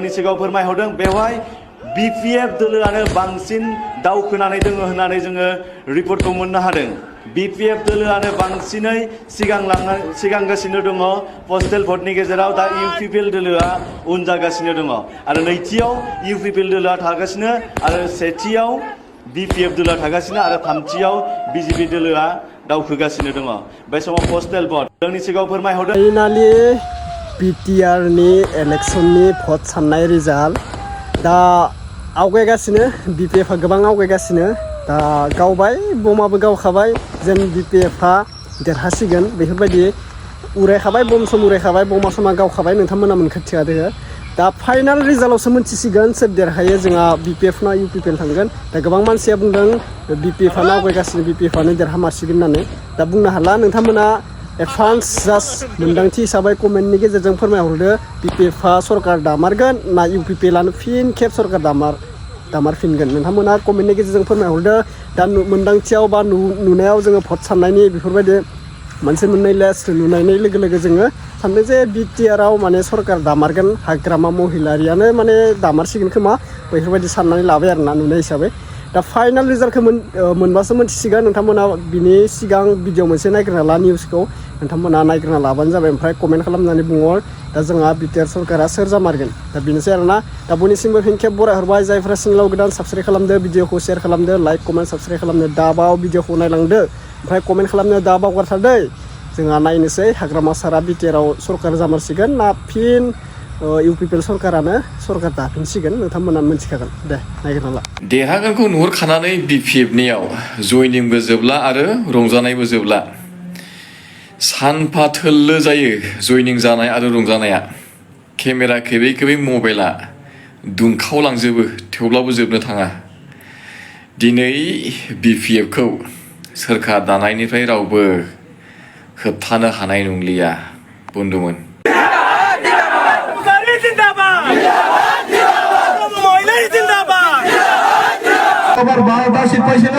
जोंनि सिगाङाव फोरमायहरदों बेवहाय BPF दोलोआनो बांसिन दावखोनानै दङ होननानै जोङो रिपर्टखौ मोननो हादों। BPF दोलोआनो बांसिनै सिगांगासिनो दङ पस्टेल भटनि गेजेराव। दा UPPL दोलोआ उन जागासिनो दङ आरो नैथियाव UPPL दोलोआ थागासिनो आरो सेथियाव BPF दोलोआ थागासिनो आरो थामथियाव BJP दोलोआ दावखोगासिनो दङ। बे समाव पस्टेल भट जोंनि सिगाङाव फोरमायहरदों। फाइनालि BTR नि इलेक्शननि भट साननाय रिजाल्ट दा आवगायगासिनो BPF आ गोबां आवगायगासिनो दा गावबाय बमाबो गावखाबाय जेन BPF आ देरहासिगोन बेफोरबायदि उरायखाबाय बम सम उरायखाबाय बमा समा गावखाबाय नोंथांमोना मोनखाथिया दोङो दा फाइनाल रिजाल्टआवसो मोनथिसिगोन सोर देरहायो जोंहा BPF ना UPPL थांगोन दा गोबां मानसिया बुंदों BPF आनो आवगायगासिनो BPF आनो देरहामारसिगोन होननानै दा बुंनो हाला नोंथांमोना एडभान्स जास्ट मोनदांथि हिसाबै कमेन्टनि गेजेरजों फोरमायहरदो BPF आ सरकार दामारगोन ना UPPL आनो फिन खेब सरकार दामारफिनगोन नोंथांमोना कमेन्टनि गेजेरजों फोरमायहरदो दा मोनदांथियाव बा नुनायाव जोङो भट साननायनि बेफोरबायदि मोनसे मोननै लिस्ट नुनायनि लोगो लोगो जोङो सानदों जे BTR आव माने सरकार दामारगोन हाग्रामा महिलारियानो माने दामारसिगोन खोमा बेफोरबायदि साननानै लाबाय आरोना नुनाय हिसाबै दा फाइनाल रिजाल्टखौ मोनबासो मोनथिसिगोन नोंथांमोना बिनि सिगां भिडिअ मोनसे नायग्रोना ला निउसखौ नोंथांमोना नायग्रोना लाबानो जाबाय ओमफ्राय कमेन्ट खालामनानै बुंहर दा जोंहा BTR सरकारा सोर जामारगोन दा बेनोसै आरोना दा बयनिसिमबो फिन खेब बरायहरबाय जायफ्रा चेनेलाव गोदान साबस्क्राइब खालामदो भिडिअखौ शेयार खालामदो लाइक कमेन्ट साबस्क्राइब खालामदो दाबाव भिडिअखौ नायलांदो ओमफ्राय कमेन्ट खालामनो दा बावगारथारदै जोंहा नायनोसै हाग्रामा सारा BTR आव सरकार जामारसिगोन ना फिन UPPL सरकारानो सरकार दाफिनसिगोन नोंथांमोना मोनथिखागोन दे नायग्रोना ला देरहागोनखौ नुहुरखानानै BPF नियाव जयनिंबो जोबला आरो रंजानायबो जोबला सानफा थोल्लो जायो जयनिं जानाय आरो रंजानाया केमेरा खेबै खेबै मबाइला दुंखावलांजोबो थेवब्लाबो जोबनो थाङा दिनै BPF खौ सोरखार दानायनिफ्राय रावबो होबथानो हानाय नंलिया बन्धुमोन আবার 12টা সিট পাইছিল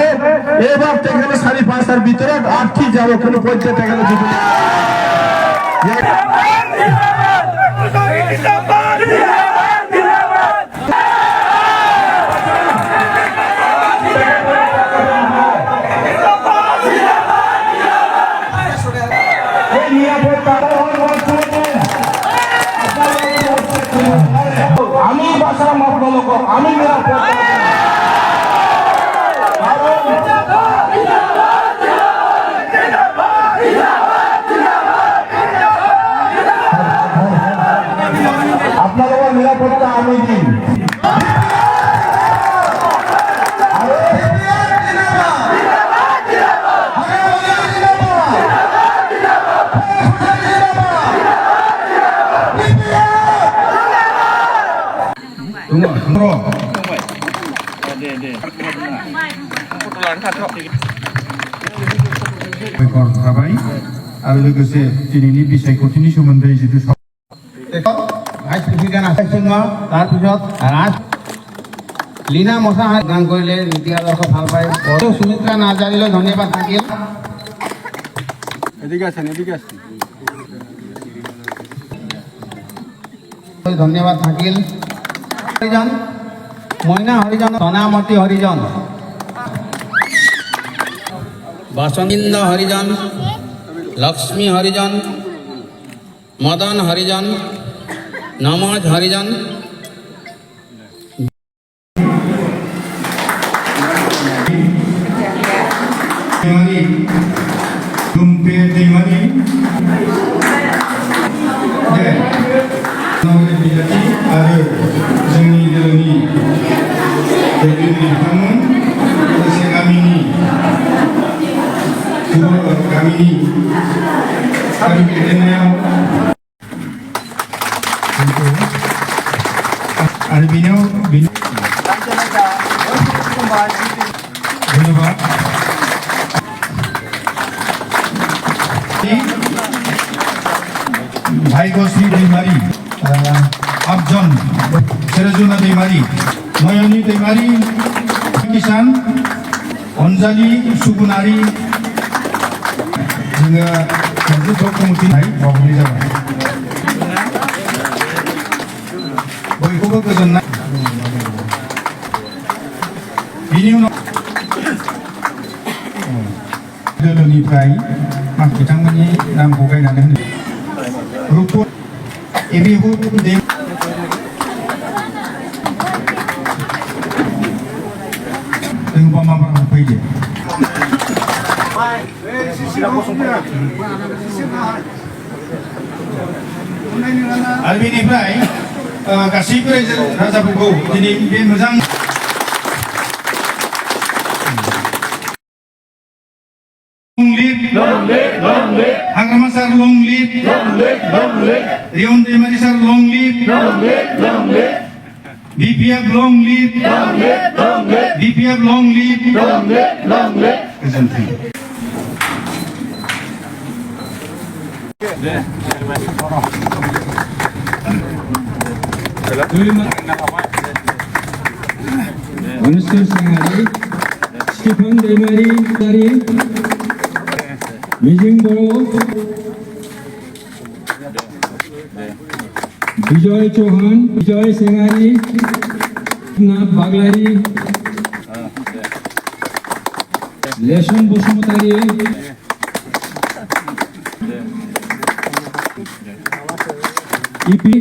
এবার থেকে 5.5টার ভিতরে 8টি যাব কোনো পর্যায়ে থেকে জিতবে আমি ভাষা মাপলো লোক আমি আপনারা নিরাপত্তা আমি দিন थाबाय आरो लोगोसे दिनैनि बिसायख'थिनि सोमोन्दै जितु ভাইস প্রেসিডেন্ট আশিস সিংহ তাৰপিছত ৰাজ লীনা মছাহাৰী গান কৰিলে নীতি আদৰ্শ ভাল পায় সুমিত্ৰা নাৰ্জাৰীলৈ ধন্যবাদ থাকিল ধন্যবাদ থাকিল হৰিজন মইনা হৰিজন তনামতী হৰিজন বাসন্দ হরিজন লক্ষ্মী হরিজন মদন হরিজন নমজ হরিজন आरो जोंनि दोलोनि बिथांमोन लोगोसे गामिनि दैदेननायाव आरो बेनियाव धन्यबाद भाग्यश्री दैमारी आबजन सेरजुना दैमारी नयनी दैमारी किसान अनजालि सुगुनारी जोङो मोनसे कमिटि बावहरनाय जाबाय बयखौबो गोजोननाय बिनि उनाव दोलोनिफ्राय बिथांमोननि नामखौ गायनानै होनो रुपन एबिखौ जों बामाफोरखौ फैदो आरो बेनिफ्राय गासैबो रायजो राजाफोरखौ दिनै बे मोजां हाग्रामा सार लं लिभ रियन दैमारि सार लं लिभ BPF लं लिभ BPF लं लिभ गोजोन्थों अनुष्का सिंहारि स्टिफेन दैमारि मिजिं बर' बिजय चौहान बिजय सिंहारि नाथ बाग्लारि लेसन बसुमतारि इपि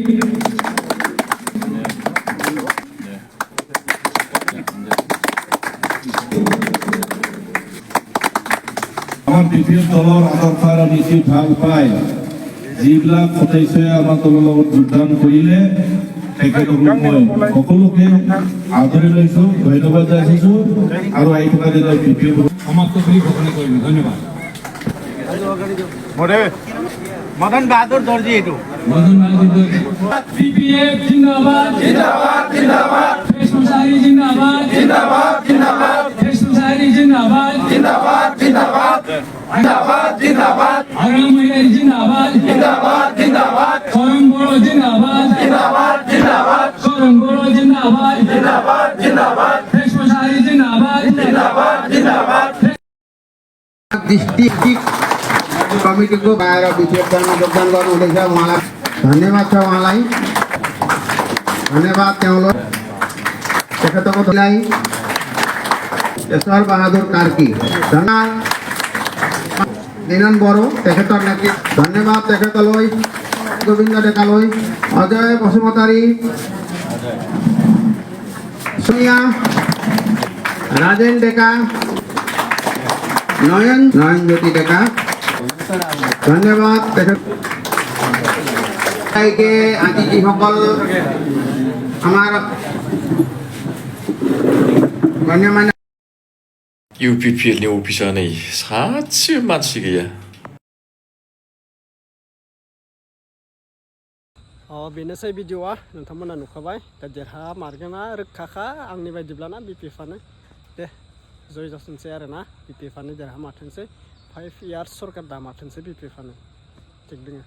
আমার বিপিএফ দলৰ আদৰ্শ আৰু নীতি ভাল পাই যিবিলাক সদস্যই আমাৰ দলৰ লগত যোগদান কৰিলে তেখেতসকলক মই সকলোকে আদৰি লৈছোঁ ধন্যবাদ যাচিছোঁ আৰু আহি থকা দিনত বিপিএফ সমাপ্ত কৰি ঘোষণা কৰিম ধন্যবাদ মদন বাহাদুর দর্জি এটু BPF जिंदाबाद जिंदाबाद जिंदाबाद फेसमुसारी जिंदाबाद जिंदाबाद जिंदाबाद फेसमुसारी जिंदाबाद जिंदाबाद जिंदाबाद जिंदाबाद जिंदाबाद आराम महिला जिंदाबाद जिंदाबाद जिंदाबाद सोरंग बोरो जिंदाबाद जिंदाबाद जिंदाबाद सोरंग बोरो जिंदाबाद जिंदाबाद जिंदाबाद फेसमुसारी जिंदाबाद जिंदाबाद जिंदाबाद डिस्ट्रिक्ट कमिटीको बाहिर BPF दलमा योगदान गर्नुहुँदैछ उहाँलाई धन्यवाद छ उहाँलाई धन्यवाद त्यहाँलाई तेखतकोलाई ईश्वर बहादुर कार्की धन्यवाद दिनन बरो तेखतर नेतृत्व धन्यवाद तेखतলৈ गोविंद डेकाলৈ अजय बसुमतारी सोनिया राजेन डेका नयन ज्योति डेका धन्यवाद আজি যিসকল আমাৰ गण्यमान्य UPPLनि अफिसा नै सासे मानसि गैया बेनोसै भिडिअआ नोंथांमोना नुखाबाय दा देरहामारगोना रोखाखा आंनि बायदिब्लाना BPF-आनो दे जय जाथोंसै आरोना BPF-आनो देरहामारथोंसै 5 इयार्स सरकार दामाथोंसै BPF-आनो थिग दोङो